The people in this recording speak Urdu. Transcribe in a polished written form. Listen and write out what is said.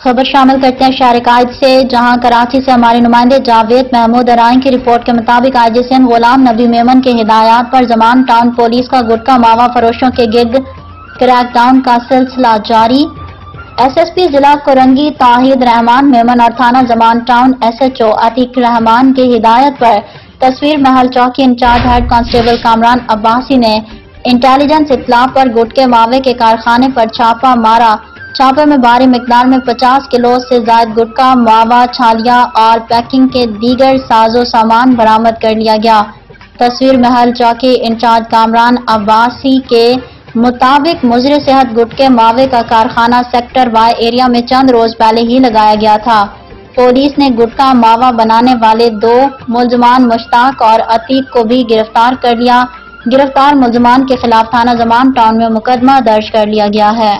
خبر شامل کرتے ہیں شہر قائد سے، جہاں کراچی سے ہمارے نمائندے جاوید محمود ارائن کی رپورٹ کے مطابق IGCN غلام نبی میمن کے ہدایات پر زمان ٹاؤن پولیس کا گٹکا ماوا فروشوں کے گرد کریک ڈاؤن کا سلسلہ جاری۔ SSP ضلع کورنگی توحید رحمان میمن اور تھانہ زمان ٹاؤن SHO عتیق رحمان کی ہدایت پر تصویر محل چوکی incharge head constable Kamran Abbasi نے انٹیلیجنس اطلاع پر گٹکے ماوے کے کارخانے پر چھاپہ مارا۔ چھاپے میں بھاری مقدار میں 50 کلو سے زائد گٹکا ماوا چھالیاں اور پیکنگ کے دیگر ساز و سامان برآمد کر لیا گیا۔ تصویر محل چوکی انچارج کامران عباسی کے مطابق مضر صحت گٹکے ماوے کا کارخانہ سیکٹر Y ایریا میں چند روز پہلے ہی لگایا گیا تھا۔ پولیس نے گٹکا ماوا بنانے والے 2 ملزمان مشتاق اور عتیق کو بھی گرفتار کر لیا۔ گرفتار ملزمان کے خلاف تھانہ زمان ٹاؤن میں مقدمہ درج کر لیا گیا ہے۔